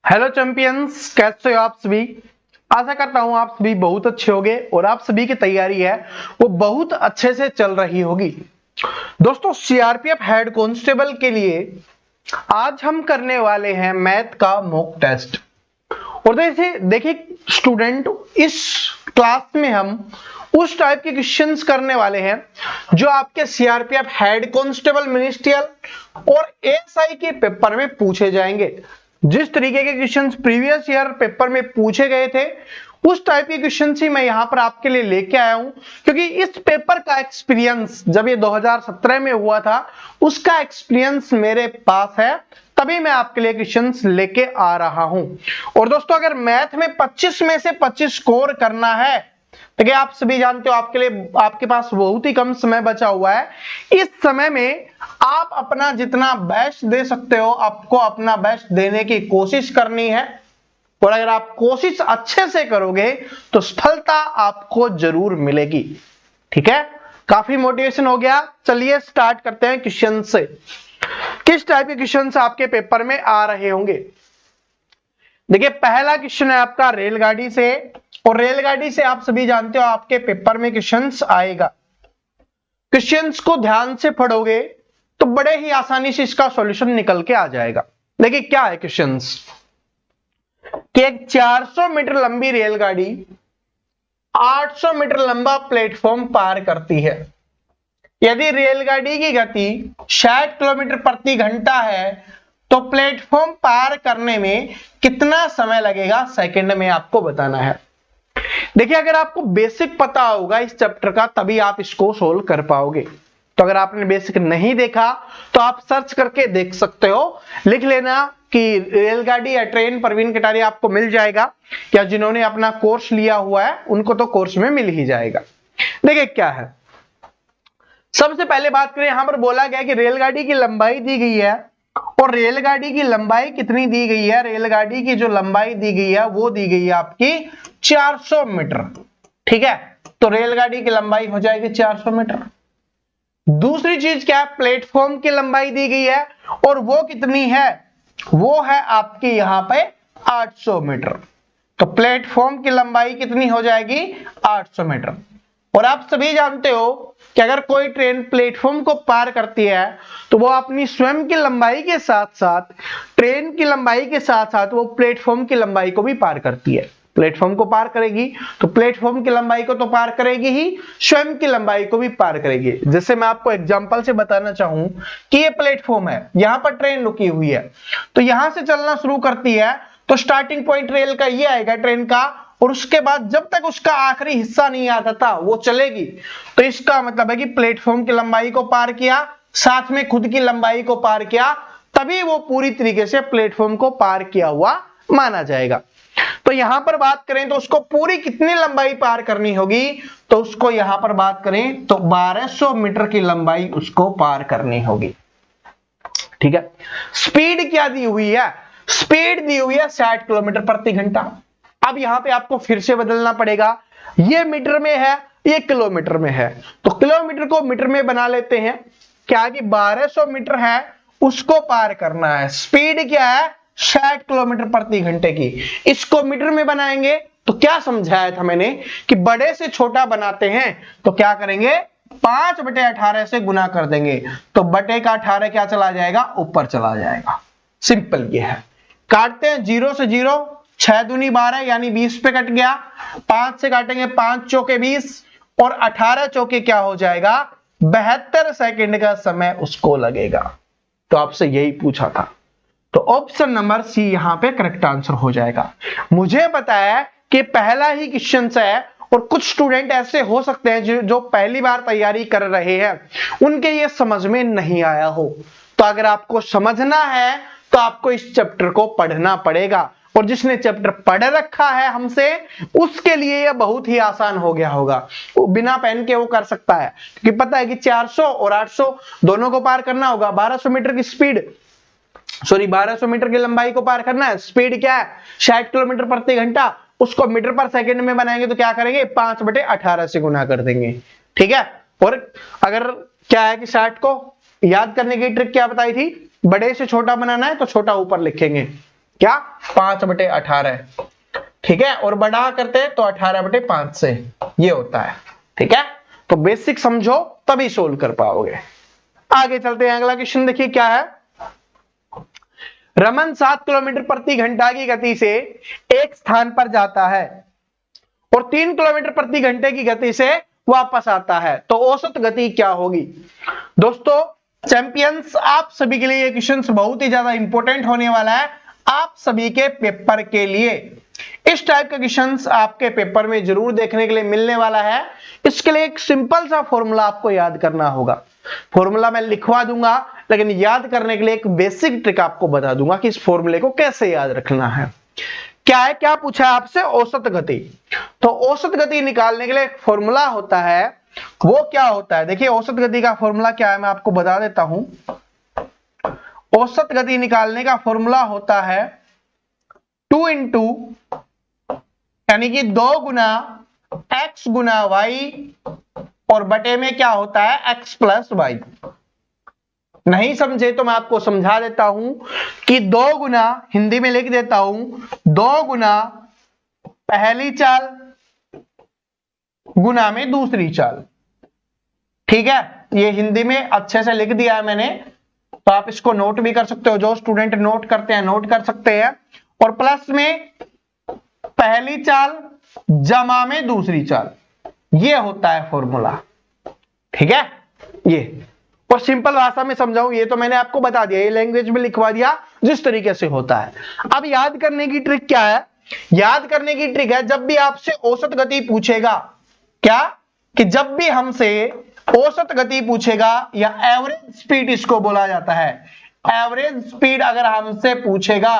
Hello champions, कैसे हो आप सभी। आशा करता हूं आप सभी बहुत अच्छे होंगे और आप सभी की तैयारी है वो बहुत अच्छे से चल रही होगी। दोस्तों, सीआरपीएफ हेड कांस्टेबल के लिए आज हम करने वाले हैं मैथ का मॉक टेस्ट। और देखिए स्टूडेंट, इस क्लास में हम उस टाइप के क्वेश्चंस करने वाले हैं जो आपके सीआरपीएफ हेड कांस्टेबल मिनिस्ट्रियल और एएसआई के पेपर में पूछे जाएंगे। जिस तरीके के क्वेश्चंस प्रीवियस ईयर पेपर में पूछे गए थे उस टाइप के क्वेश्चंस ही मैं यहां पर आपके लिए लेके आया हूं, क्योंकि इस पेपर का एक्सपीरियंस जब ये 2017 में हुआ था उसका एक्सपीरियंस मेरे पास है, तभी मैं आपके लिए क्वेश्चंस लेके आ रहा हूं। और दोस्तों, अगर मैथ में 25 में से 25 स्कोर करना है, देखिए आप सभी जानते हो आपके लिए आपके पास बहुत ही कम समय बचा हुआ है। इस समय में आप अपना जितना बेस्ट दे सकते हो, आपको अपना बेस्ट देने की कोशिश करनी है। और अगर आप कोशिश अच्छे से करोगे तो सफलता आपको जरूर मिलेगी। ठीक है, काफी मोटिवेशन हो गया। चलिए स्टार्ट करते हैं क्वेश्चन से। किस टाइप के क्वेश्चंस आपके पेपर में आ रहे होंगे। देखिए पहला क्वेश्चन है आपका रेलगाड़ी से, और रेलगाड़ी से आप सभी जानते हो आपके पेपर में क्वेश्चंस आएगा। क्वेश्चंस को ध्यान से पढ़ोगे तो बड़े ही आसानी से इसका सॉल्यूशन निकल के आ जाएगा। देखिए क्या है क्वेश्चंस कि एक 400 मीटर लंबी रेलगाड़ी 800 मीटर लंबा प्लेटफॉर्म पार करती है। यदि रेलगाड़ी की गति 60 किलोमीटर प्रति घंटा है तो प्लेटफॉर्म पार करने में कितना समय लगेगा सेकंड में आपको बताना है। देखिए अगर आपको बेसिक पता होगा इस चैप्टर का तभी आप इसको सोल्व कर पाओगे। तो अगर आपने बेसिक नहीं देखा तो आप सर्च करके देख सकते हो, लिख लेना कि रेलगाड़ी या ट्रेन प्रवीण कटारिया आपको मिल जाएगा, या जिन्होंने अपना कोर्स लिया हुआ है उनको तो कोर्स में मिल ही जाएगा। देखिए क्या है, सबसे पहले बात करें, यहां पर बोला गया कि रेलगाड़ी की लंबाई दी गई है, और रेलगाड़ी की लंबाई कितनी दी गई है, रेलगाड़ी की जो लंबाई दी गई है वो दी गई है आपकी 400 मीटर। ठीक है, तो रेलगाड़ी की लंबाई हो जाएगी 400 मीटर। दूसरी चीज क्या है, प्लेटफॉर्म की लंबाई दी गई है और वो कितनी है, वो है आपकी यहां पे 800 मीटर। तो प्लेटफॉर्म की लंबाई कितनी हो जाएगी 800 मीटर। और आप सभी जानते हो कि अगर कोई ट्रेन प्लेटफॉर्म को पार करती है तो वो अपनी स्वयं की लंबाई के साथ साथ ट्रेन की लंबाई के साथ साथ वो प्लेटफॉर्म की लंबाई को भी पार करती है। प्लेटफॉर्म को पार करेगी तो प्लेटफॉर्म की लंबाई को तो पार करेगी ही, स्वयं की लंबाई को भी पार करेगी। जैसे मैं आपको एग्जांपल से बताना चाहूं कि ये प्लेटफॉर्म है, यहां पर ट्रेन रुकी हुई है, तो यहां से चलना शुरू करती है तो स्टार्टिंग पॉइंट रेल का ये आएगा ट्रेन का, और उसके बाद जब तक उसका आखिरी हिस्सा नहीं आता था वो चलेगी। तो इसका मतलब है कि प्लेटफॉर्म की लंबाई को पार किया, साथ में खुद की लंबाई को पार किया, तभी वो पूरी तरीके से प्लेटफॉर्म को पार किया हुआ माना जाएगा। तो यहां पर बात करें तो उसको पूरी कितनी लंबाई पार करनी होगी, तो उसको यहां पर बात करें तो 1200 मीटर की लंबाई उसको पार करनी होगी। ठीक है, स्पीड क्या दी हुई है, स्पीड दी हुई है 60 किलोमीटर प्रति घंटा। अब यहां पे आपको फिर से बदलना पड़ेगा, ये मीटर में है ये किलोमीटर में है, तो किलोमीटर को मीटर में बना लेते हैं। क्या कि 1200 मीटर है उसको पार करना है, स्पीड क्या है 60 किलोमीटर प्रति घंटे की, इसको मीटर में बनाएंगे तो क्या समझाया था मैंने कि बड़े से छोटा बनाते हैं तो क्या करेंगे 5/18 से गुना कर देंगे, तो बटे का 18 क्या चला जाएगा ऊपर चला जाएगा। सिंपल ये है, काटते हैं 0 से 0, 6 दूनी 12 यानी 20 पे कट गया, 5 से काटेंगे 5 चौके 20 और 18 चौके क्या हो जाएगा 72 सेकंड का समय उसको लगेगा। तो आपसे यही पूछा था, तो ऑप्शन नंबर सी यहां पे करेक्ट आंसर हो जाएगा। मुझे पता है कि पहला ही क्वेश्चन है और कुछ स्टूडेंट ऐसे हो सकते हैं जो पहली बार तैयारी कर रहे हैं, उनके ये समझ में नहीं आया हो। तो अगर आपको समझना है तो आपको इस चैप्टर को पढ़ना पड़ेगा, और जिसने चैप्टर पढ़ रखा है हमसे उसके लिए यह बहुत ही आसान हो गया होगा, वो बिना पेन के वो कर सकता है, क्योंकि पता है कि 400 और 800 दोनों को पार करना होगा। 1200 मीटर की स्पीड 1200 मीटर की लंबाई को पार करना है, स्पीड क्या है 60 किलोमीटर प्रति घंटा, उसको मीटर पर सेकंड में बनाएंगे तो क्या करेंगे 5/18 से गुना कर देंगे। ठीक है, और अगर क्या है कि 60 को याद करने की ट्रिक क्या बताई थी, बड़े से छोटा बनाना है तो छोटा ऊपर लिखेंगे, क्या 5/18, ठीक है, और बड़ा करते हैं तो 18/5 से ये होता है, ठीक है। तो बेसिक समझो तभी सोल्व कर पाओगे। आगे चलते हैं, अगला क्वेश्चन देखिए क्या है। रमन 7 किलोमीटर प्रति घंटा की गति से एक स्थान पर जाता है और 3 किलोमीटर प्रति घंटे की गति से वापस आता है, तो औसत गति क्या होगी। दोस्तों चैंपियंस, आप सभी के लिए ये क्वेश्चन बहुत ही ज्यादा इंपॉर्टेंट होने वाला है, आप सभी के पेपर के लिए। इस टाइप का क्वेश्चंस आपके पेपर में जरूर देखने के लिए मिलने वाला है। इसके लिए एक सिंपल सा फॉर्मूला आपको याद करना होगा। फॉर्मूला मैं लिखवा दूंगा, लेकिन याद करने के लिए एक बेसिक ट्रिक आपको बता दूंगा कि इस फॉर्मूले को कैसे याद रखना है। क्या है, क्या पूछा है आपसे, औसत गति। तो औसत गति निकालने के लिए एक फॉर्मूला होता है, वो क्या होता है, देखिए औसत गति का फॉर्मूला क्या है मैं आपको बता देता हूं। औसत गति निकालने का फॉर्मूला होता है 2 इंटू यानी कि 2 गुना x गुना y और बटे में क्या होता है x प्लस वाई। नहीं समझे तो मैं आपको समझा देता हूं कि 2 गुना, हिंदी में लिख देता हूं, 2 गुना पहली चाल गुना में दूसरी चाल, ठीक है। ये हिंदी में अच्छे से लिख दिया है मैंने, तो आप इसको नोट भी कर सकते हो, जो स्टूडेंट नोट करते हैं नोट कर सकते हैं। और प्लस में पहली चाल जमा में दूसरी चाल, ये होता है फॉर्मूला, ठीक है। ये और सिंपल भाषा में समझाऊं, ये तो मैंने आपको बता दिया, ये लैंग्वेज में लिखवा दिया जिस तरीके से होता है। अब याद करने की ट्रिक क्या है, याद करने की ट्रिक है जब भी आपसे औसत गति पूछेगा, क्या कि जब भी हमसे औसत गति पूछेगा या एवरेज स्पीड इसको बोला जाता है, एवरेज स्पीड अगर हमसे पूछेगा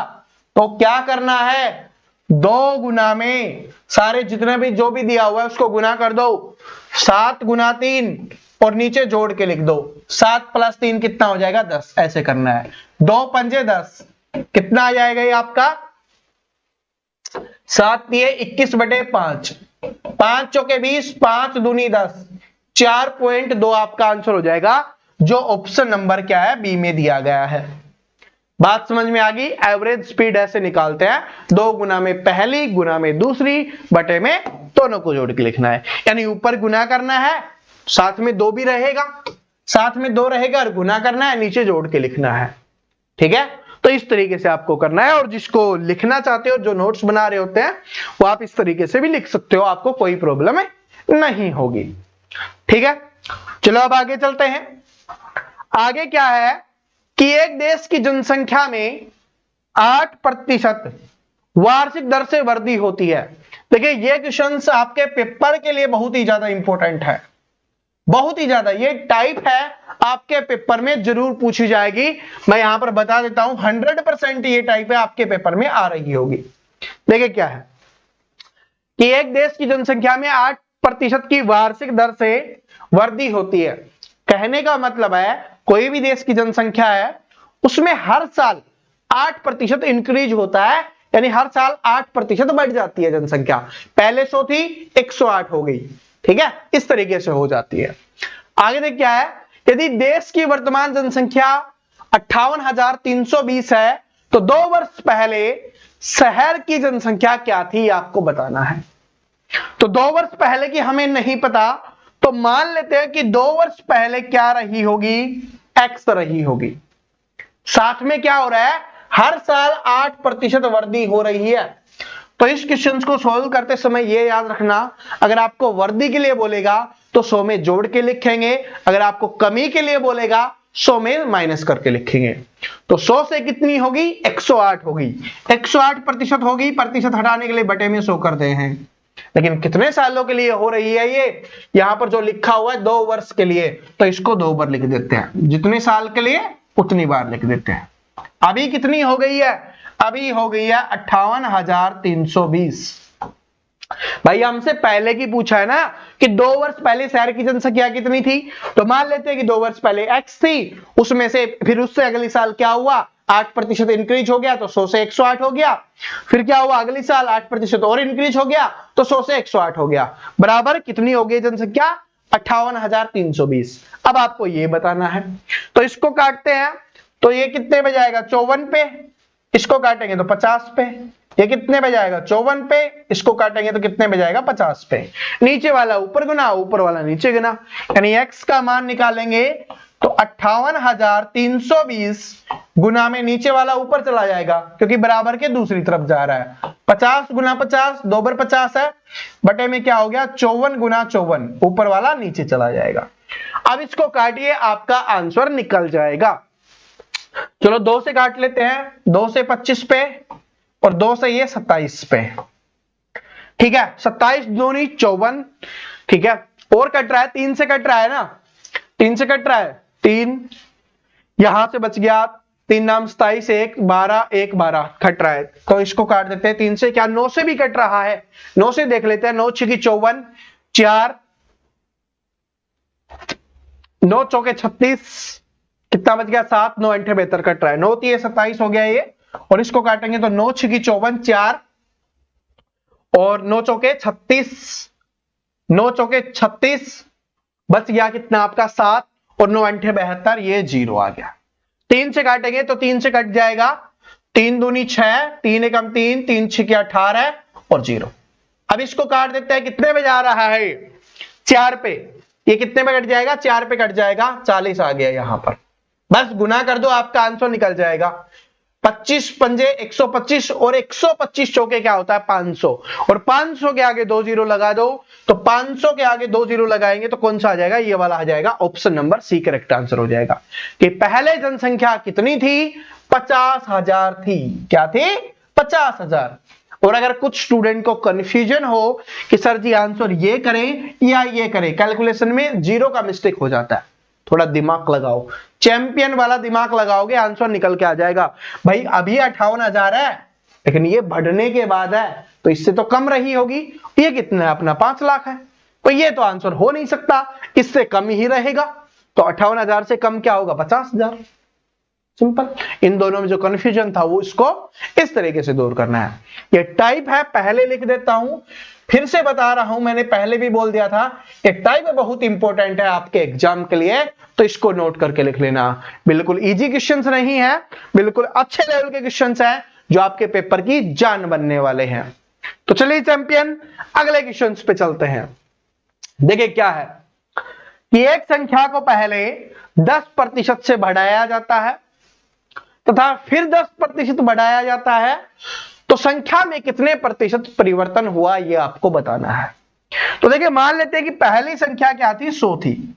तो क्या करना है, 2 गुना में सारे जितने भी जो भी दिया हुआ है उसको गुना कर दो, 7 गुना 3 और नीचे जोड़ के लिख दो, 7 प्लस 3 कितना हो जाएगा 10, ऐसे करना है। 2 पंजे 10, कितना आ जाएगा ये आपका, 7 दिए 21/5, 5 चौके 20, 5 दूनी 10, 4.2 आपका आंसर हो जाएगा, जो ऑप्शन नंबर क्या है बी में दिया गया है। बात समझ में आ गई। एवरेज स्पीड ऐसे निकालते हैं, 2 गुना में पहली गुना में दूसरी बटे में दोनों को जोड़ के लिखना है, यानी ऊपर गुना करना है, साथ में 2 भी रहेगा, साथ में 2 रहेगा और गुना करना है, नीचे जोड़ के लिखना है, ठीक है। तो इस तरीके से आपको करना है, और जिसको लिखना चाहते हो, जो नोट्स बना रहे होते हैं, वो आप इस तरीके से भी लिख सकते हो, आपको कोई प्रॉब्लम नहीं होगी, ठीक है। चलो अब आगे चलते हैं। आगे क्या है कि एक देश की जनसंख्या में 8% वार्षिक दर से वृद्धि होती है। देखिए ये क्वेश्चंस आपके पेपर के लिए बहुत ही ज्यादा इंपॉर्टेंट है, बहुत ही ज्यादा, ये टाइप है आपके पेपर में जरूर पूछी जाएगी। मैं यहां पर बता देता हूं 100% ये टाइप है आपके पेपर में आ रही होगी। देखिए क्या है कि एक देश की जनसंख्या में 8% की वार्षिक दर से वृद्धि होती है। कहने का मतलब है कोई भी देश की जनसंख्या है उसमें हर साल 8% इंक्रीज होता है, यानी हर साल 8% बढ़ जाती है जनसंख्या। पहले 100 थी 108 हो गई, ठीक है, इस तरीके से हो जाती है। आगे देख क्या है, यदि देश की वर्तमान जनसंख्या 58,320 है तो 2 वर्ष पहले शहर की जनसंख्या क्या थी आपको बताना है। तो 2 वर्ष पहले की हमें नहीं पता, तो मान लेते हैं कि 2 वर्ष पहले क्या रही होगी, एक्स रही होगी। साथ में क्या हो रहा है, हर साल 8% वृद्धि हो रही है। तो इस क्वेश्चन को सोल्व करते समय ये याद रखना, अगर आपको वृद्धि के लिए बोलेगा तो 100 में जोड़ के लिखेंगे, अगर आपको कमी के लिए बोलेगा 100 में माइनस करके लिखेंगे। तो 100 से कितनी होगी, 108 होगी, 108% होगी, प्रतिशत हटाने के लिए बटे में 100 करते हैं। लेकिन कितने सालों के लिए हो रही है ये, यहां पर जो लिखा हुआ है 2 वर्ष के लिए, तो इसको 2 बार लिख देते हैं, जितने साल के लिए उतनी बार लिख देते हैं। अभी कितनी हो गई है, अभी हो गई है 58,320। भाई हमसे पहले की पूछा है ना कि 2 वर्ष पहले शहर की जनसंख्या कितनी थी, तो मान लेते हैं कि 2 वर्ष पहले x थी, उसमें से फिर उससे अगले साल क्या हुआ, 8% इंक्रीज हो गया तो 100 से 108 हो गया, फिर क्या हुआ अगले साल 8% और इंक्रीज हो गया तो 100 से 108 हो गया, बराबर कितनी हो गई जनसंख्या, 58,320। अब आपको ये बताना है, तो इसको काटते हैं तो ये कितने पे जाएगा, 54 पे, इसको काटेंगे तो 50 पे, ये कितने पे जाएगा 54 पे, इसको काटेंगे तो कितने पे जाएगा 50 पे। नीचे वाला ऊपर गुना, ऊपर वाला नीचे गुना, यानी x का मान निकालेंगे तो 58,320 गुना में नीचे वाला ऊपर चला जाएगा क्योंकि बराबर के दूसरी तरफ जा रहा है। 50 गुना 50 2 बार 50 है, बटे में क्या हो गया 54 गुना 54, ऊपर वाला नीचे चला जाएगा। अब इसको काटिए, आपका आंसर निकल जाएगा। चलो 2 से काट लेते हैं, 2 से 25 पे और 2 से ये 27 पे, ठीक है। 27 दूनी 54, ठीक है। और कट रहा है, 3 से कट रहा है ना, 3 से कट रहा है, 3 यहां से बच गया, 3 नाम 27, 1 12 1 12 कट रहा है, तो इसको काट देते हैं 3 से। क्या 9 से भी कट रहा है, 9 से देख लेते हैं, 9 6 54, 4 9 चौके 36, कितना बच गया 7, 9 8 72 कट रहा है, 9 3 27 हो गया ये, और इसको काटेंगे तो 9 6 54, 4 और 9 चौके 36, 9 चौके 36 बच गया कितना आपका 7 और 9 8 72, ये 0 आ गया। 3 से काटेंगे तो 3 से कट जाएगा, 3 दूनी 6, 3 एकम 3, 3 6 18 और 0। अब इसको काट देते हैं, कितने पे जा रहा है 4 पे, ये कितने पे कट जाएगा 4 पे कट जाएगा, 40 आ गया यहां पर, बस गुना कर दो आपका आंसर निकल जाएगा। 25 पंजे 125 और 125 चौके क्या होता है 500, और 500 के आगे 2 0 लगा दो, तो 500 के आगे 2 0 लगाएंगे तो कौन सा आ जाएगा, ये वाला आ जाएगा, option number C correct answer हो जाएगा। कि पहले जनसंख्या कितनी थी 50,000 थी, क्या थी 50,000। और अगर कुछ स्टूडेंट को कंफ्यूजन हो कि सर जी आंसर ये करें या ये करें, कैलकुलेशन में 0 का मिस्टेक हो जाता है, थोड़ा दिमाग लगाओ, चैंपियन वाला दिमाग लगाओगे आंसर निकल के आ जाएगा। भाई अभी 58,000 है, लेकिन ये बढ़ने के बाद है तो इससे तो कम रही होगी, ये कितना है अपना 5 लाख है, तो ये तो आंसर हो नहीं सकता, इससे कम ही रहेगा, तो 58,000 से कम क्या होगा 50,000। सिंपल। इन दोनों में जो कंफ्यूजन था वो इसको इस तरीके से दूर करना है। ये टाइप है, पहले लिख देता हूं, फिर से बता रहा हूं, मैंने पहले भी बोल दिया था, ये टाइप बहुत इंपॉर्टेंट है आपके एग्जाम के लिए, तो इसको नोट करके लिख लेना। बिल्कुल इजी क्वेश्चंस नहीं है, बिल्कुल अच्छे लेवल के क्वेश्चंस हैं जो आपके पेपर की जान बनने वाले हैं। तो चलिए चैंपियन अगले क्वेश्चंस पे चलते हैं। देखिए क्या है कि एक संख्या को पहले 10% से बढ़ाया जाता है तथा फिर 10% बढ़ाया जाता है, तो संख्या में कितने प्रतिशत परिवर्तन हुआ ये आपको बताना है। तो देखिए मान लेते हैं कि पहली संख्या क्या थी 100 थी।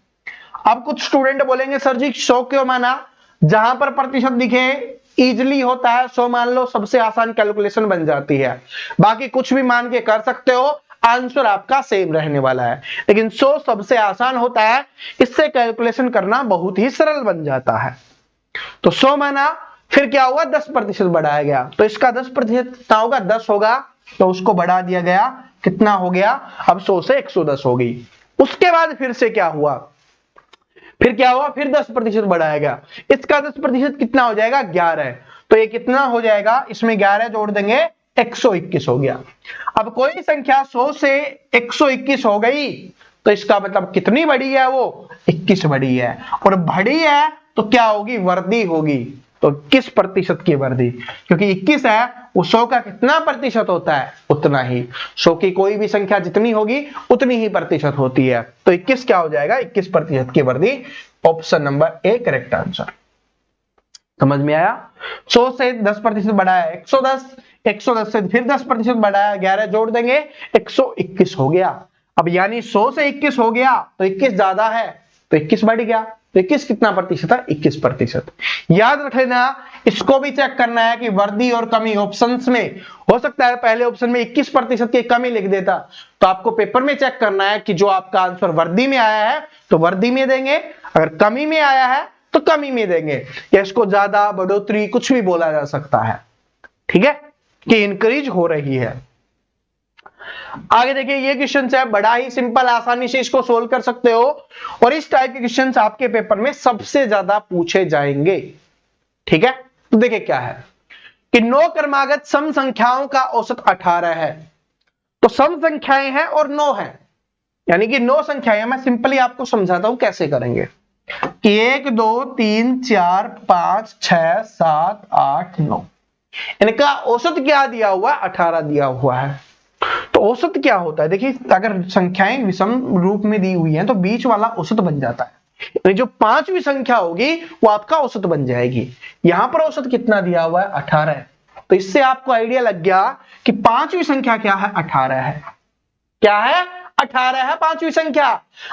अब कुछ स्टूडेंट बोलेंगे सर जी 100 क्यों माना, जहां पर प्रतिशत दिखे इजिली होता है 100 मान लो, सबसे आसान कैलकुलेशन बन जाती है, बाकी कुछ भी मान के कर सकते हो, आंसर आपका सेम रहने वाला है, लेकिन 100 सबसे आसान होता है, इससे कैलकुलेशन करना बहुत ही सरल बन जाता है। तो 100 माना, फिर क्या हुआ 10% बढ़ाया गया, तो इसका 10% कितना होगा 10 होगा, तो उसको बढ़ा दिया गया, कितना हो गया अब 100 से 110 हो गई। उसके बाद फिर से क्या हुआ, फिर क्या हुआ, फिर 10% बढ़ाया गया, इसका 10% कितना हो जाएगा 11, तो ये कितना हो जाएगा, इसमें 11 जोड़ देंगे 121 हो गया। अब कोई संख्या 100 से 121 हो गई, तो इसका मतलब कितनी बढ़ी है वो 21 बढ़ी है, और बढ़ी है तो क्या होगी वृद्धि होगी, तो 21% की वृद्धि, क्योंकि 21 है वो 100 का कितना प्रतिशत होता है उतना ही, 100 की कोई भी संख्या जितनी होगी उतनी ही प्रतिशत होती है, तो 21 क्या हो जाएगा 21% की वृद्धि, option number A correct answer. समझ में आया। 100 से 10% बढ़ाया 110, 110 से फिर 10% बढ़ाया 11 जोड़ देंगे 121 हो गया। अब यानी 100 से 21 हो गया तो 21 ज्यादा है तो 21 बढ़ गया, तो 21 कितना प्रतिशत है 21%। याद रख लेना, इसको भी चेक करना है कि वृद्धि और कमी ऑप्शंस में हो सकता है पहले ऑप्शन में 21% की कमी लिख देता, तो आपको पेपर में चेक करना है कि जो आपका आंसर वृद्धि में आया है तो वृद्धि में देंगे, अगर कमी में आया है तो कमी में देंगे, या इसको ज्यादा बढ़ोतरी कुछ भी बोला जा सकता है, ठीक है, कि इंक्रीज हो रही है। आगे देखिए ये क्वेश्चन है बड़ा ही सिंपल, आसानी से इसको सोल्व कर सकते हो, और इस टाइप के क्वेश्चंस आपके पेपर में सबसे ज्यादा पूछे जाएंगे, ठीक है। तो देखिए क्या है कि 9 क्रमागत सम संख्याओं का औसत 18 है, तो सम संख्याएं हैं और 9 है, यानी कि 9 संख्याएं, मैं सिंपली आपको समझाता हूं कैसे करेंगे कि 1 2 3 4 5 6 7 8 9, इनका औसत क्या दिया हुआ है, 18 दिया हुआ है। तो औसत क्या होता है, देखिए अगर संख्याएं विषम रूप में दी हुई हैं तो बीच वाला औसत बन जाता है, तो जो पांचवी संख्या होगी वो आपका औसत बन जाएगी। यहां पर औसत कितना दिया हुआ है, 18 है। तो इससे आपको आइडिया लग गया कि पांचवी संख्या क्या है, 18 है। क्या है, 18 है पांचवी संख्या।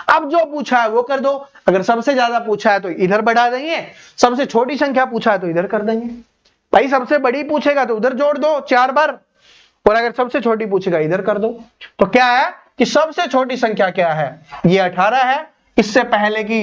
अब जो पूछा है वो कर दो, अगर सबसे ज्यादा पूछा है तो इधर बढ़ा देंगे, सबसे छोटी संख्या पूछा है तो इधर कर देंगे। भाई सबसे बड़ी पूछेगा तो उधर जोड़ दो 4 बार, और अगर सबसे छोटी पूछेगा इधर कर दो। तो क्या है कि सबसे छोटी संख्या क्या है, ये 18 है। इससे पहले की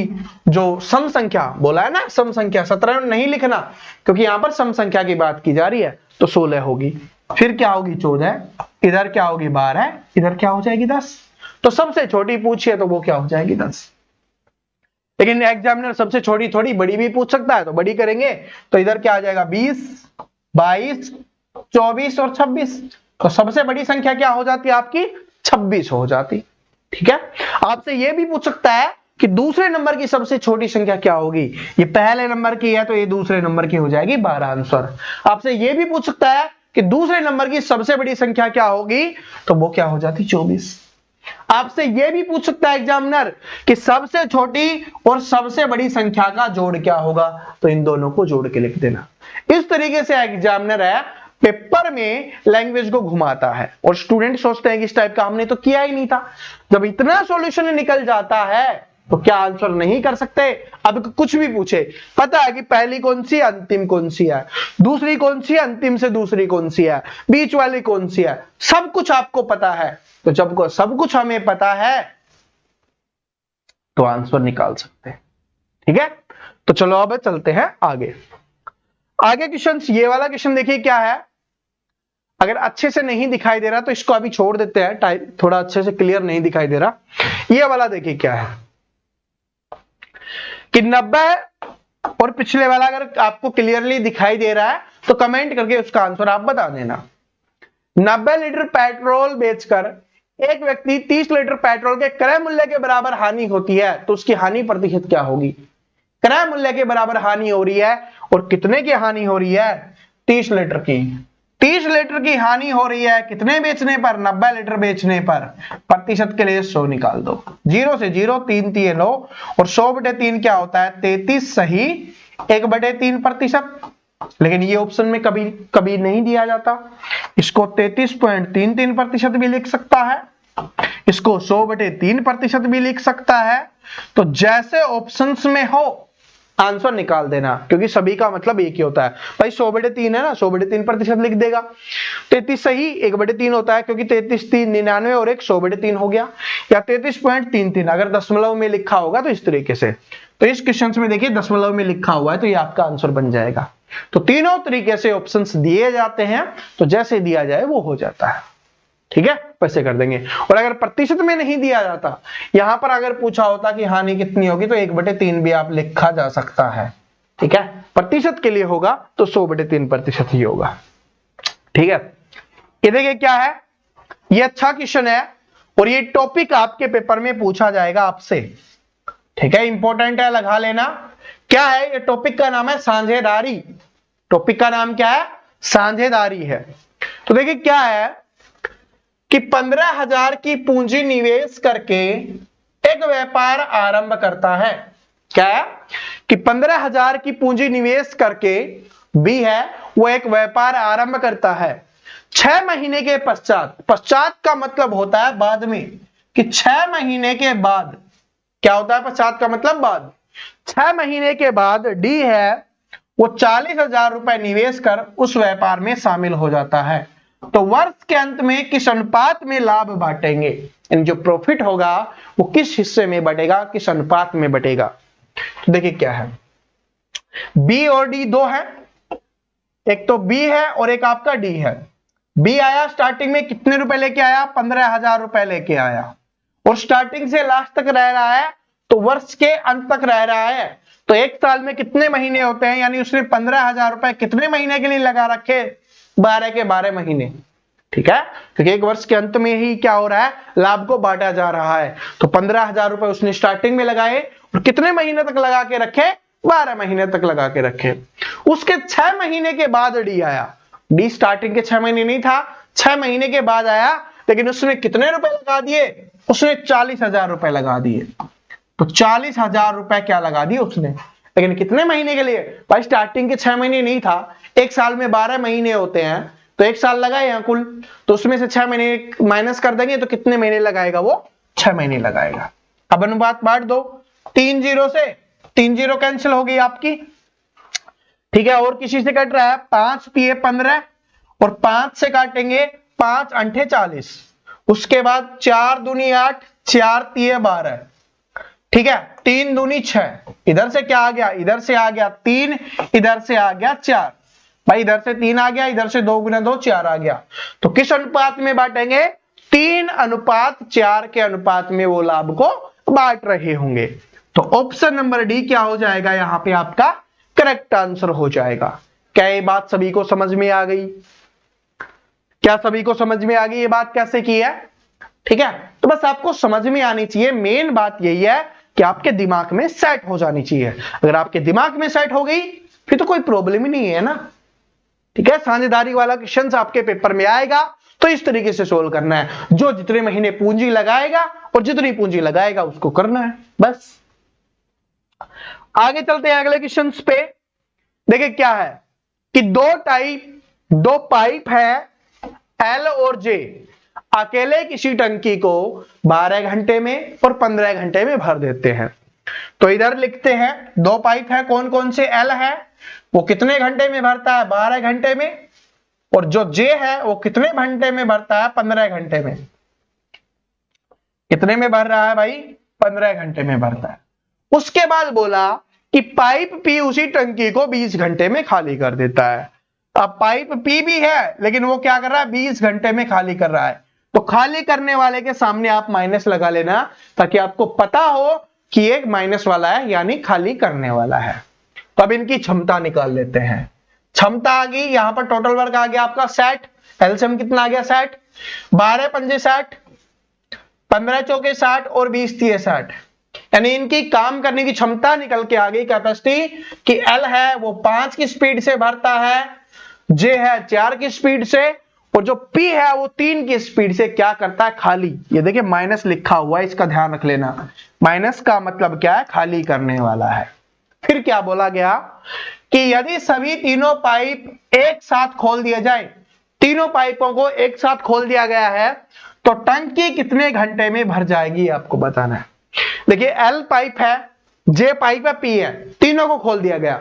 जो सम संख्या बोला है ना, सम संख्या 17 नहीं लिखना, क्योंकि यहां पर सम संख्या की बात की जा रही है, तो 16 होगी। फिर क्या होगी, 14, इधर क्या होगी 12, इधर क्या हो जाएगी 10। तो सबसे छोटी पूछिए तो वो क्या हो जाएगी 10। लेकिन एग्जामिनर सबसे छोटी थोड़ी बड़ी भी पूछ सकता है, तो बड़ी करेंगे तो इधर क्या आ जाएगा 20, 22, 24 और 26। तो सबसे बड़ी संख्या क्या हो जाती है आपकी, 26 हो जाती। ठीक है, आपसे यह भी पूछ सकता है कि दूसरे नंबर की सबसे छोटी संख्या क्या होगी। ये पहले नंबर की है तो ये दूसरे नंबर की हो जाएगी 12 आंसर। आपसे यह भी पूछ सकता है कि दूसरे नंबर की सबसे बड़ी संख्या क्या होगी, तो वो क्या हो जाती 24। आपसे यह भी पूछ सकता है एग्जामिनर कि सबसे छोटी और सबसे बड़ी संख्या का जोड़ क्या होगा, तो इन दोनों को जोड़ के लिख देना। इस तरीके से एग्जामिनर है पेपर में लैंग्वेज को घुमाता है, और स्टूडेंट सोचते हैं कि इस टाइप का हमने तो किया ही नहीं था। जब इतना सॉल्यूशन निकल जाता है तो क्या आंसर नहीं कर सकते। अब कुछ भी पूछे, पता है कि पहली कौन सी अंतिम कौन सी है, दूसरी कौन सी अंतिम से दूसरी कौन सी है, बीच वाली कौन सी है, सब कुछ आपको पता है। तो जब को सब कुछ हमें पता है तो आंसर निकाल सकते हैं। ठीक है, तो चलो अब चलते हैं आगे। आगे क्वेश्चन, ये वाला क्वेश्चन देखिए क्या है। अगर अच्छे से नहीं दिखाई दे रहा तो इसको अभी छोड़ देते हैं, टाइप थोड़ा अच्छे से क्लियर नहीं दिखाई दे रहा। ये वाला देखिए क्या है कि 90, और पिछले वाला अगर आपको क्लियरली दिखाई दे रहा है तो कमेंट करके उसका आंसर आप बता देना। 90 लीटर पेट्रोल बेचकर एक व्यक्ति 30 लीटर पेट्रोल के क्रय मूल्य के बराबर हानि होती है, तो उसकी हानि प्रतिशत क्या होगी। क्रय मूल्य के बराबर हानि हो रही है, और कितने की हानि हो रही है, 30 लीटर की। 30 लीटर की हानि हो रही है, कितने बेचने पर, 90 लीटर बेचने पर। प्रतिशत के लिए 100 निकाल दो, 0 से 0, 3 3 9, और 100/3 क्या होता है, 33 सही 1/3 प्रतिशत। लेकिन ये ऑप्शन में कभी कभी नहीं दिया जाता। इसको 33.33 प्रतिशत भी लिख सकता है, इसको 100/3 प्रतिशत भी लिख सकता है। तो जैसे ऑप्शंस में हो आंसर निकाल देना, क्योंकि सभी का मतलब एक ही होता है। भाई 100/3 है ना, 100/3 प्रतिशत लिख देगा। 33 सही 1/3 होता है, क्योंकि 33 3 99 और 1 100/3 हो गया। या 33.33 अगर दशमलव में लिखा होगा तो इस तरीके से। तो इस क्वेश्चन में देखिए दशमलव में लिखा हुआ है, तो ये आपका आंसर बन जाएगा। तो तीनों तरीके से ऑप्शंस दिए जाते हैं, तो जैसे दिया जाए वो हो जाता है। ठीक है, वैसे कर देंगे। और अगर प्रतिशत में नहीं दिया जाता, यहां पर अगर पूछा होता कि हानि कितनी होगी, तो 1/3 भी आप लिखा जा सकता है। ठीक है, प्रतिशत के लिए होगा तो 100/3 प्रतिशत ही होगा। ठीक है, ये देखिए क्या है, ये अच्छा क्वेश्चन है, और ये टॉपिक आपके पेपर में पूछा जाएगा आपसे। ठीक है, इंपॉर्टेंट है, लगा लेना। क्या है ये टॉपिक, का नाम है साझेदारी। टॉपिक का नाम क्या है, साझेदारी है। तो देखिए क्या है कि 15,000 की पूंजी निवेश करके एक व्यापार आरंभ करता है। क्या है कि 15,000 की पूंजी निवेश करके बी है वो एक व्यापार आरंभ करता है। 6 महीने के पश्चात, पश्चात का मतलब होता है बाद में, कि 6 महीने के बाद क्या होता है, पश्चात का मतलब बाद। 6 महीने के बाद डी है वो 40,000 रुपए निवेश कर उस व्यापार में शामिल हो जाता है। तो वर्ष के अंत में किस अनुपात में लाभ बांटेंगे, जो प्रॉफिट होगा वो किस हिस्से में बटेगा, किस अनुपात में बटेगा। तो देखिए क्या है, बी और डी दो है, एक तो बी है और एक आपका डी है। बी आया स्टार्टिंग में कितने रुपए लेके आया, 15,000 रुपए लेके आया, और स्टार्टिंग से लास्ट तक रह रहा है, तो वर्ष के अंत तक रह रहा है। तो एक साल में कितने महीने होते हैं, यानी उसने 15,000 रुपए कितने महीने के लिए लगा रखे, 12 के 12 महीने। ठीक है, क्योंकि एक वर्ष के अंत में ही क्या हो रहा है, लाभ को बांटा जा रहा है। तो 15,000 रुपए उसने स्टार्टिंग में लगाए, और कितने महीने तक लगा के रखे, 12 महीने तक लगा के रखे। उसके 6 महीने के बाद डी आया, डी स्टार्टिंग के 6 महीने नहीं था, 6 महीने के बाद आया, लेकिन उसने कितने रुपए लगा दिए? उसने 40,000 रुपए लगा दिए। तो 40,000 रुपए क्या लगा दिए उसने, लेकिन कितने महीने के लिए? भाई स्टार्टिंग के 6 महीने नहीं था, एक साल में 12 महीने होते हैं, तो एक साल लगाए यहाँ कुल, तो उसमें से 6 महीने माइनस कर देंगे तो कितने महीने लगाएगा वो? 6 महीने लगाएगा। अब अनुपात बांट दो 3 0 से, 3 0 कैंसिल हो गई आपकी, ठीक है। और किसी से कट रहा है, 5 पिए 15 और 5 से काटेंगे 5 अंठे 40, उसके बाद 4 दूनी 8, 4 तिये 12, ठीक है। 3 दूनी 6, इधर से क्या आ गया? इधर से आ गया 3, इधर से आ गया 4, भाई इधर से 3 आ गया, इधर से 2 गुना 2 4 आ गया। तो किस अनुपात में बांटेंगे? 3:4 के अनुपात में वो लाभ को बांट रहे होंगे। तो ऑप्शन नंबर डी क्या हो जाएगा यहां पे आपका करेक्ट आंसर हो जाएगा। क्या ये बात सभी को समझ में आ गई? क्या सभी को समझ में आ गई ये बात कैसे की है? ठीक है, तो बस आपको समझ में आनी चाहिए। मेन बात यही है कि आपके दिमाग में सेट हो जानी चाहिए। अगर आपके दिमाग में सेट हो गई फिर तो कोई प्रॉब्लम ही नहीं है ना, ठीक है। साझेदारी वाला क्वेश्चन आपके पेपर में आएगा तो इस तरीके से सोल्व करना है, जो जितने महीने पूंजी लगाएगा और जितनी पूंजी लगाएगा उसको करना है, बस। आगे चलते हैं अगले क्वेश्चन पे। देखिए क्या है कि दो पाइप है एल और जे, अकेले किसी टंकी को 12 घंटे में और 15 घंटे में भर देते हैं। तो इधर लिखते हैं 2 पाइप है, कौन कौन से? एल है वो कितने घंटे में भरता है? 12 घंटे में। और जो जे है वो कितने घंटे में भरता है? 15 घंटे में। कितने में भर रहा है भाई? 15 घंटे में भरता है। उसके बाद बोला कि पाइप पी उसी टंकी को 20 घंटे में खाली कर देता है। अब पाइप पी भी है लेकिन वो क्या कर रहा है? 20 घंटे में खाली कर रहा है। तो खाली करने वाले के सामने आप माइनस लगा लेना ताकि आपको पता हो कि एक माइनस वाला है यानी खाली करने वाला है। तो अब इनकी क्षमता निकाल लेते हैं। क्षमता आ गई, यहां पर टोटल वर्क आ गया आपका 60, एलसीएम कितना आ गया? 60, 12 पंजे 60, 15 चौके 60 और 20 तिये 60, यानी इनकी काम करने की क्षमता निकल के आ गई कैपेसिटी कि एल है वो 5 की स्पीड से भरता है, जे है 4 की स्पीड से, और जो पी है वो 3 की स्पीड से क्या करता है? खाली। ये देखिए माइनस लिखा हुआ है, इसका ध्यान रख लेना। माइनस का मतलब क्या है? खाली करने वाला है। फिर क्या बोला गया कि यदि सभी तीनों पाइप एक साथ खोल दिए जाए, तीनों पाइपों को एक साथ खोल दिया गया है, तो टंकी कितने घंटे में भर जाएगी आपको बताना है। देखिए एल पाइप है, जे पाइप है, पी है, तीनों को खोल दिया गया।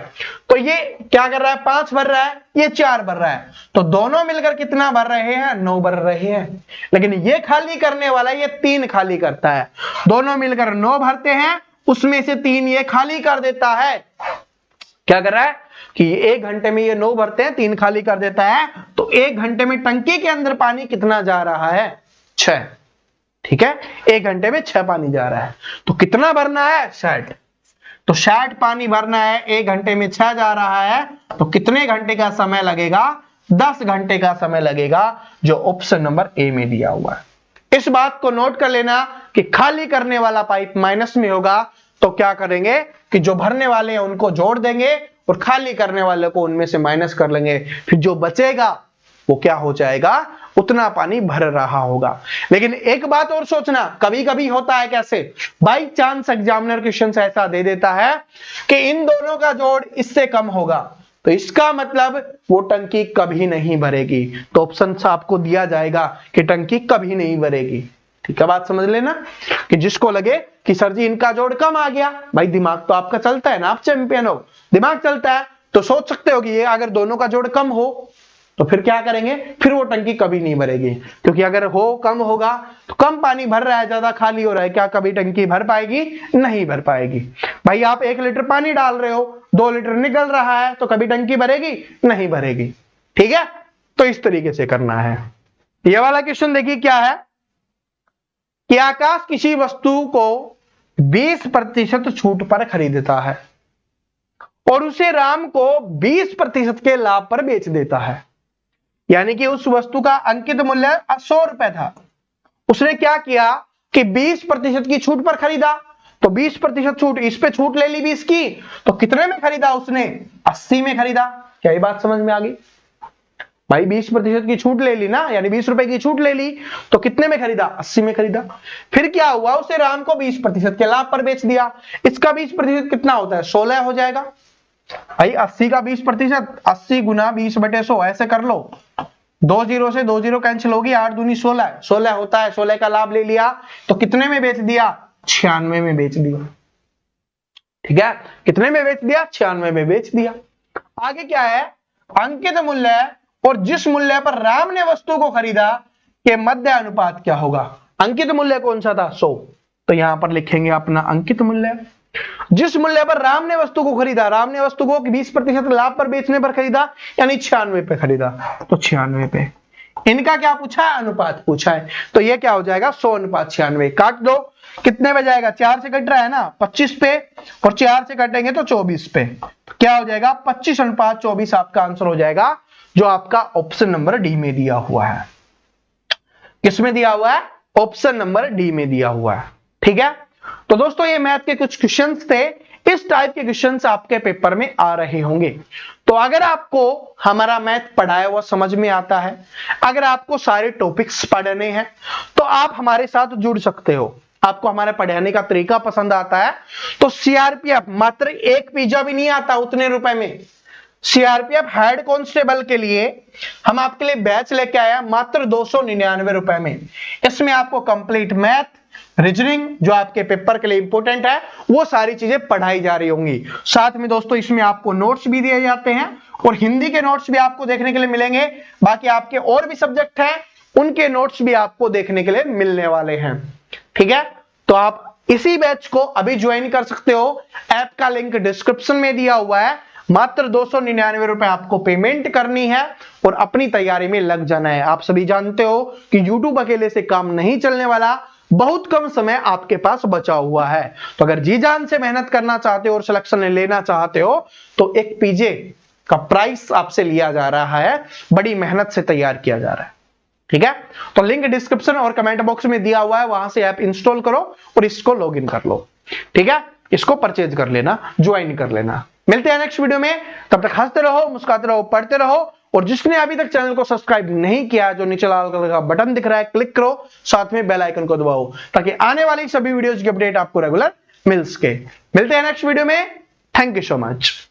तो ये क्या कर रहा है? 5 भर रहा है, ये 4 भर रहा है, तो दोनों मिलकर कितना भर रहे हैं? 9 भर रहे हैं। लेकिन ये खाली करने वाला ये 3 खाली करता है। दोनों मिलकर 9 भरते हैं, उसमें से 3 ये खाली कर देता है। क्या कर रहा है कि 1 घंटे में ये 9 भरते हैं, 3 खाली कर देता है। तो 1 घंटे में टंकी के अंदर पानी कितना जा रहा है? 6, ठीक है। 1 घंटे में 6 पानी जा रहा है, तो कितना भरना है? 60। तो 60 पानी भरना है, 1 घंटे में 6 जा रहा है, तो कितने घंटे का समय लगेगा? 10 घंटे का समय लगेगा, जो ऑप्शन नंबर ए में दिया हुआ है। इस बात को नोट कर लेना कि खाली करने वाला पाइप माइनस में होगा, तो क्या करेंगे कि जो भरने वाले हैं उनको जोड़ देंगे और खाली करने वाले को उनमें से माइनस कर लेंगे, फिर जो बचेगा वो क्या हो जाएगा? उतना पानी भर रहा होगा। लेकिन एक बात और सोचना, कभी कभी होता है कैसे, बाई चांस एग्जामिनर क्वेश्चन ऐसा दे देता है कि इन दोनों का जोड़ इससे कम होगा, तो इसका मतलब वो टंकी कभी नहीं भरेगी। तो ऑप्शन आपको दिया जाएगा कि टंकी कभी नहीं भरेगी। ठीक है, बात समझ लेना। कि जिसको लगे कि सर जी इनका जोड़ कम आ गया, भाई दिमाग तो आपका चलता है ना, आप चैंपियन हो, दिमाग चलता है, तो सोच सकते हो कि ये अगर दोनों का जोड़ कम हो तो फिर क्या करेंगे? फिर वो टंकी कभी नहीं भरेगी, क्योंकि अगर हो कम होगा तो कम पानी भर रहा है, ज्यादा खाली हो रहा है, क्या कभी टंकी भर पाएगी? नहीं भर पाएगी। भाई आप 1 लीटर पानी डाल रहे हो, 2 लीटर निकल रहा है, तो कभी टंकी भरेगी? नहीं भरेगी। ठीक है, तो इस तरीके से करना है। ये वाला क्वेश्चन देखिए क्या है कि आकाश किसी वस्तु को 20% छूट पर खरीदता है और उसे राम को 20% के लाभ पर बेच देता है। यानी कि उस वस्तु का अंकित मूल्य 100 रुपए था, उसने क्या किया कि 20% की छूट पर खरीदा, तो 20% छूट, इस पे छूट ले ली 20 की, तो कितने में खरीदा उसने? 80 में खरीदा। क्या ये बात समझ में आ गई? भाई 20% की छूट ले ली ना, यानी 20 रुपए की छूट ले ली, तो कितने में खरीदा? 80 में खरीदा। फिर क्या हुआ, उसे राम को 20% के लाभ पर बेच दिया। इसका 20% कितना होता है? 16 हो जाएगा। भाई 80 का 20%, 80 गुना 20/100 ऐसे कर लो। 2 जीरो से 2 जीरो कैंसिल होगी, 8 दूनी 16, 16 होता है। 16 का लाभ ले लिया, तो कितने में बेच दिया? 96 में बेच दिया। ठीक है, कितने में बेच दिया? 96 में बेच दिया। आगे क्या है? अंकित मूल्य और जिस मूल्य पर राम ने वस्तु को खरीदा के मध्य अनुपात क्या होगा? अंकित मूल्य कौन सा था? 100। तो यहां पर लिखेंगे अपना अंकित मूल्य। जिस मूल्य पर राम ने वस्तु को खरीदा, राम ने वस्तु को 20% लाभ पर बेचने पर खरीदा, यानी 96 पे खरीदा, तो 96 पे। इनका क्या पूछा है? अनुपात पूछा है। तो ये क्या हो जाएगा? 100:96। काट दो, कितने पे जाएगा? 4 से कट रहा है ना, 25 पे, और 4 से कटेंगे तो 24 पे। क्या हो जाएगा? 25:24 आपका आंसर हो जाएगा, जो आपका ऑप्शन नंबर डी में दिया हुआ है। किसमें दिया हुआ है? ऑप्शन नंबर डी में दिया हुआ है। ठीक है, तो दोस्तों ये मैथ के कुछ क्वेश्चंस थे। इस टाइप के क्वेश्चंस आपके पेपर में आ रहे होंगे। तो अगर आपको हमारा मैथ पढ़ाया हुआ समझ में आता है, अगर आपको सारे टॉपिक्स पढ़ने हैं, तो आप हमारे साथ जुड़ सकते हो। आपको हमारे पढ़ाने का तरीका पसंद आता है तो सीआरपीएफ, मात्र एक पिज्जा भी नहीं आता उतने रुपए में। सीआरपीएफ हेड कांस्टेबल के लिए हम आपके लिए बैच लेके आया मात्र 299 रुपए में। इसमें आपको कंप्लीट मैथ, रीजनिंग, जो आपके पेपर के लिए इंपॉर्टेंट है, वो सारी चीजें पढ़ाई जा रही होंगी। साथ में दोस्तों इसमें आपको नोट्स भी दिए जाते हैं, और हिंदी के नोट्स भी आपको देखने के लिए मिलेंगे। बाकी आपके और भी सब्जेक्ट हैं, उनके नोट्स भी आपको देखने के लिए मिलने वाले हैं। ठीक है, तो आप इसी बैच को अभी ज्वाइन कर सकते हो। ऐप का लिंक डिस्क्रिप्शन में दिया हुआ है। मात्र 299 रुपए आपको पेमेंट करनी है और अपनी तैयारी में लग जाना है। आप सभी जानते हो कि YouTube अकेले से काम नहीं चलने वाला, बहुत कम समय आपके पास बचा हुआ है। तो अगर जी जान से मेहनत करना चाहते हो और सिलेक्शन लेना चाहते हो, तो एक पीजे का प्राइस आपसे लिया जा रहा है, बड़ी मेहनत से तैयार किया जा रहा है। ठीक है, तो लिंक डिस्क्रिप्शन और कमेंट बॉक्स में दिया हुआ है, वहां से ऐप इंस्टॉल करो और इसको लॉगिन कर लो। ठीक है, इसको परचेज कर लेना, ज्वाइन कर लेना। मिलते हैं नेक्स्ट वीडियो में, तब तक हंसते रहो, मुस्कुराते रहो, पढ़ते रहो। और जिसने अभी तक चैनल को सब्सक्राइब नहीं किया, जो नीचे लाल कलर का बटन दिख रहा है, क्लिक करो, साथ में बेल आइकन को दबाओ, ताकि आने वाली सभी वीडियोस की अपडेट आपको रेगुलर मिल सके। मिलते हैं नेक्स्ट वीडियो में। Thank you so much.